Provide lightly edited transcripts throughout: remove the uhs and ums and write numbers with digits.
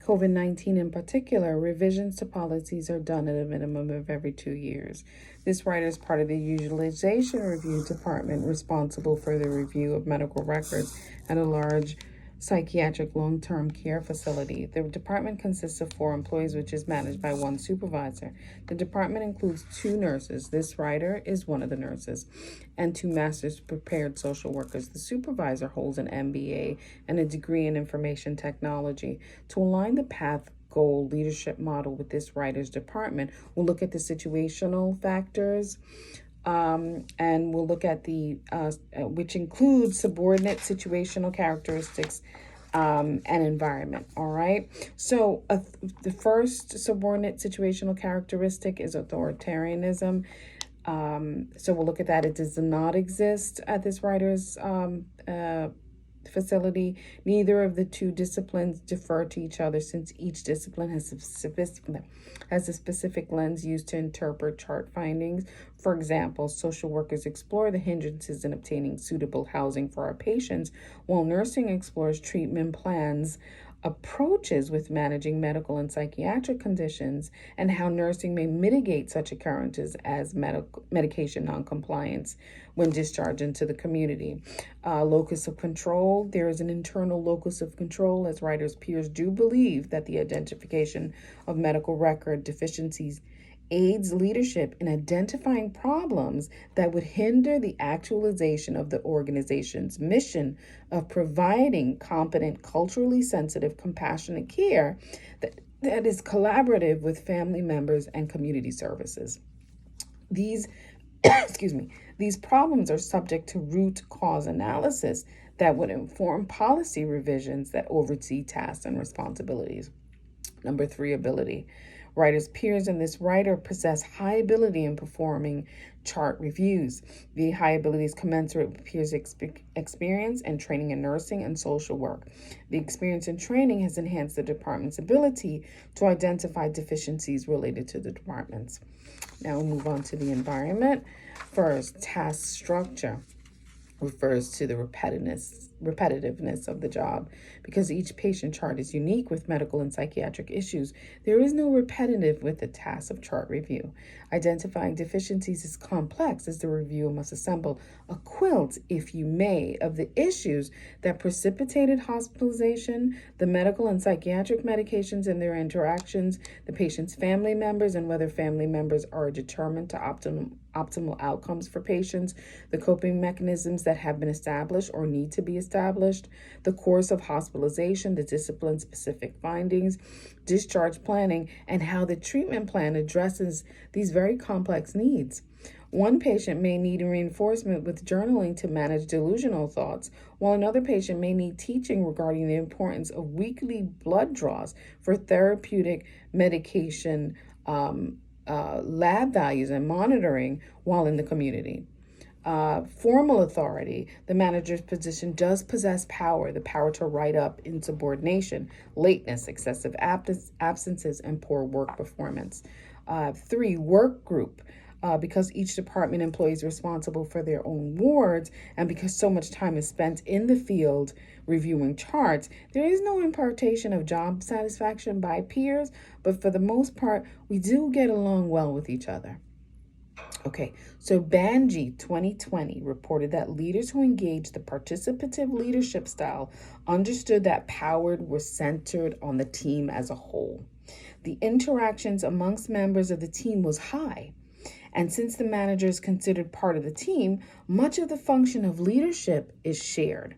COVID-19 in particular, revisions to policies are done at a minimum of every 2 years. This writer is part of the Utilization Review Department responsible for the review of medical records at a large psychiatric long-term care facility. The department consists of 4 employees, which is managed by one supervisor. The department includes 2 nurses. This writer is one of the nurses, and 2 master's prepared social workers. The supervisor holds an MBA and a degree in information technology. To align the path goal leadership model with this writer's department, we'll look at the situational factors, and we'll look at the which includes subordinate situational characteristics and environment. All right. So the first subordinate situational characteristic is authoritarianism. So we'll look at that. It does not exist at this writer's facility. Neither of the 2 disciplines defer to each other, since each discipline has a specific lens used to interpret chart findings. For example, social workers explore the hindrances in obtaining suitable housing for our patients, while nursing explores treatment plans, approaches with managing medical and psychiatric conditions, and how nursing may mitigate such occurrences as medication noncompliance when discharged into the community. Locus of control. There is an internal locus of control, as writers' peers do believe that the identification of medical record deficiencies aids leadership in identifying problems that would hinder the actualization of the organization's mission of providing competent, culturally sensitive, compassionate care that is collaborative with family members and community services. These these problems are subject to root cause analysis that would inform policy revisions that oversee tasks and responsibilities. Number 3, ability. Writer's peers and this writer possess high ability in performing chart reviews. The high ability is commensurate with peers' experience and training in nursing and social work. The experience and training has enhanced the department's ability to identify deficiencies related to the departments. Now we'll move on to the environment. First, task structure refers to the repetitiveness of the job. Because each patient chart is unique with medical and psychiatric issues, there is no repetitive with the task of chart review. Identifying deficiencies is complex, as the reviewer must assemble a quilt, if you may, of the issues that precipitated hospitalization, the medical and psychiatric medications and their interactions, the patient's family members and whether family members are determined to optimal outcomes for patients, the coping mechanisms that have been established or need to be established, the course of hospitalization, the discipline-specific findings, discharge planning, and how the treatment plan addresses these very complex needs. One patient may need reinforcement with journaling to manage delusional thoughts, while another patient may need teaching regarding the importance of weekly blood draws for therapeutic medication lab values and monitoring while in the community. Formal authority. The manager's position does possess power, the power to write up insubordination, lateness, excessive absences, and poor work performance. 3, work group. Because each department employee is responsible for their own wards, and because so much time is spent in the field reviewing charts, there is no impartation of job satisfaction by peers, but for the most part, we do get along well with each other. Okay, so Banji 2020 reported that leaders who engaged the participative leadership style understood that power was centered on the team as a whole. The interactions amongst members of the team was high. And since the manager is considered part of the team, much of the function of leadership is shared.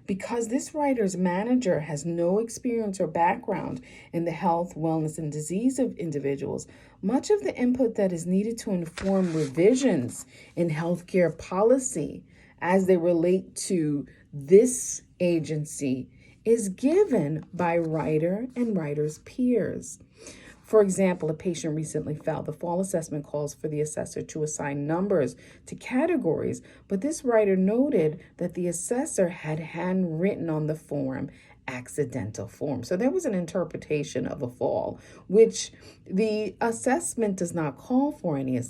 Because this writer's manager has no experience or background in the health, wellness, and disease of individuals, much of the input that is needed to inform revisions in healthcare policy as they relate to this agency is given by writer and writer's peers. For example, a patient recently fell. The fall assessment calls for the assessor to assign numbers to categories, but this writer noted that the assessor had handwritten on the form accidental form. So there was an interpretation of a fall, which the assessment does not call for any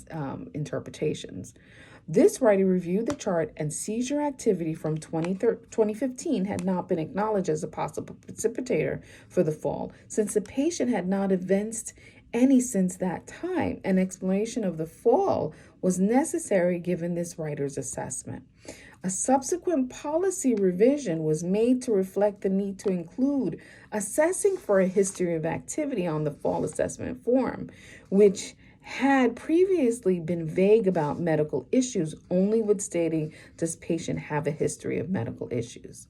interpretations. This writer reviewed the chart, and seizure activity from 2015 had not been acknowledged as a possible precipitator for the fall, since the patient had not evinced any since that time. An explanation of the fall was necessary given this writer's assessment. A subsequent policy revision was made to reflect the need to include assessing for a history of activity on the fall assessment form, which had previously been vague about medical issues, only with stating, does patient have a history of medical issues?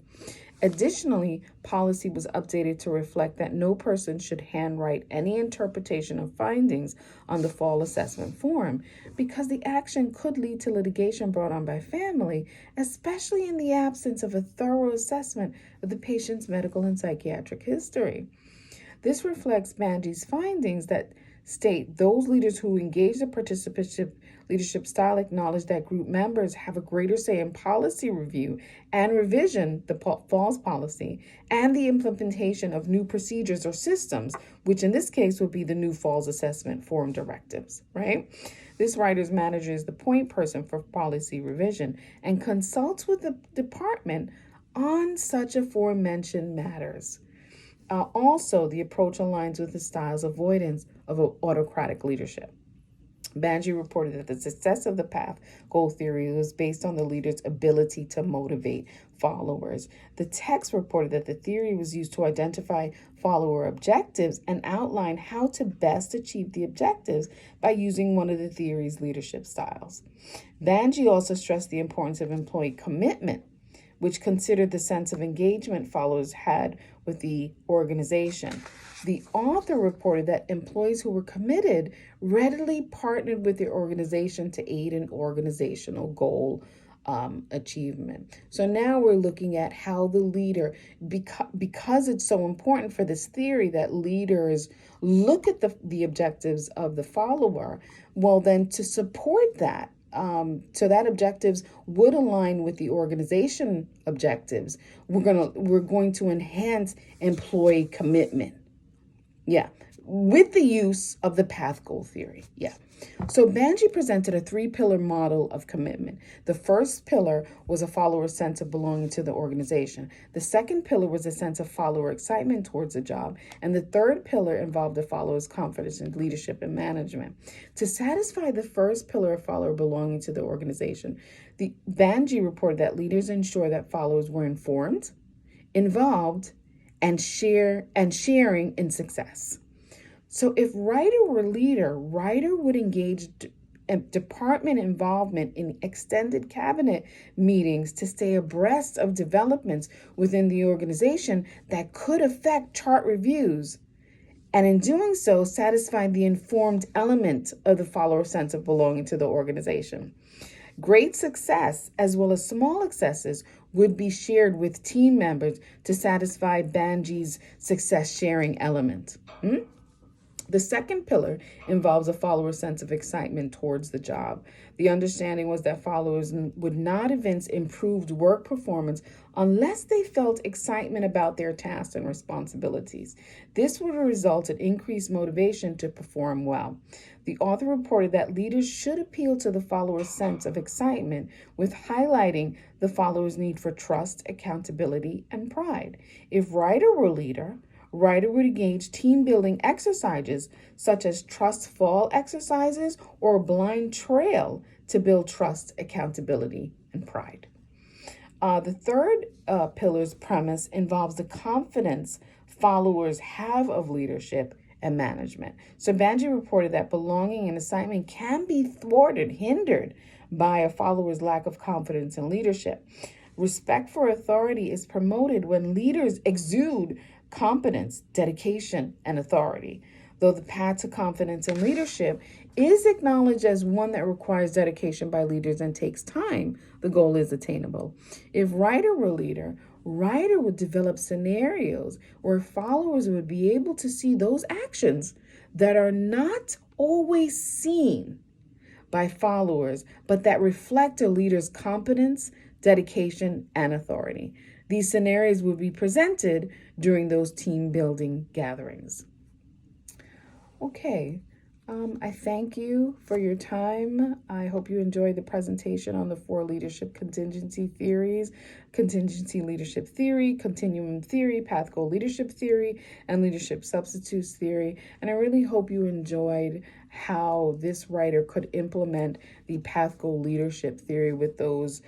Additionally, policy was updated to reflect that no person should handwrite any interpretation of findings on the fall assessment form because the action could lead to litigation brought on by family, especially in the absence of a thorough assessment of the patient's medical and psychiatric history. This reflects Banji's findings that state those leaders who engage the participative leadership style acknowledge that group members have a greater say in policy review and revision, the falls policy, and the implementation of new procedures or systems, which in this case would be the new falls assessment form directives, right? This writer's manager is the point person for policy revision and consults with the department on such aforementioned matters. Also, the approach aligns with the style's avoidance of autocratic leadership. Banji reported that the success of the path goal theory was based on the leader's ability to motivate followers. The text reported that the theory was used to identify follower objectives and outline how to best achieve the objectives by using one of the theory's leadership styles. Banji also stressed the importance of employee commitment, which considered the sense of engagement followers had with the organization. The author reported that employees who were committed readily partnered with the organization to aid in organizational goal achievement. So now we're looking at how the leader, because it's so important for this theory that leaders look at the objectives of the follower, well, then to support that, so that objectives would align with the organization objectives, we're going to enhance employee commitment. Yeah, with the use of the path goal theory. Yeah. So Banji presented a 3-pillar model of commitment. The first pillar was a follower's sense of belonging to the organization. The second pillar was a sense of follower excitement towards the job. And the third pillar involved the follower's confidence in leadership and management. To satisfy the first pillar of follower belonging to the organization, the Banji reported that leaders ensure that followers were informed, involved, and sharing in success. So if writer were leader, writer would engage department involvement in extended cabinet meetings to stay abreast of developments within the organization that could affect chart reviews, and in doing so, satisfy the informed element of the follower sense of belonging to the organization. Great success, as well as small successes, would be shared with team members to satisfy Banji's success sharing element. The second pillar involves a follower's sense of excitement towards the job. The understanding was that followers would not evince improved work performance unless they felt excitement about their tasks and responsibilities. This would result in increased motivation to perform well. The author reported that leaders should appeal to the follower's sense of excitement with highlighting the follower's need for trust, accountability, and pride. If writer were leader, writer would engage team-building exercises such as trust fall exercises or blind trail to build trust, accountability, and pride. The third pillar's premise involves the confidence followers have of leadership and management. So Banji reported that belonging and assignment can be thwarted, hindered by a follower's lack of confidence in leadership. Respect for authority is promoted when leaders exude competence, dedication, and authority. Though the path to confidence and leadership is acknowledged as one that requires dedication by leaders and takes time, the goal is attainable. If writer were leader, writer would develop scenarios where followers would be able to see those actions that are not always seen by followers, but that reflect a leader's competence, dedication, and authority. These scenarios will be presented during those team building gatherings. Okay, I thank you for your time. I hope you enjoyed the presentation on the 4 leadership contingency theories: contingency leadership theory, continuum theory, path goal leadership theory, and leadership substitutes theory. And I really hope you enjoyed how this writer could implement the path goal leadership theory with those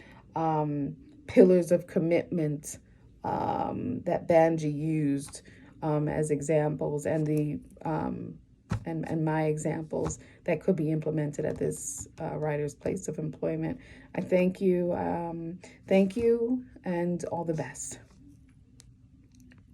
pillars of commitment that Banji used as examples, and the and my examples that could be implemented at this writer's place of employment. I thank you, and all the best.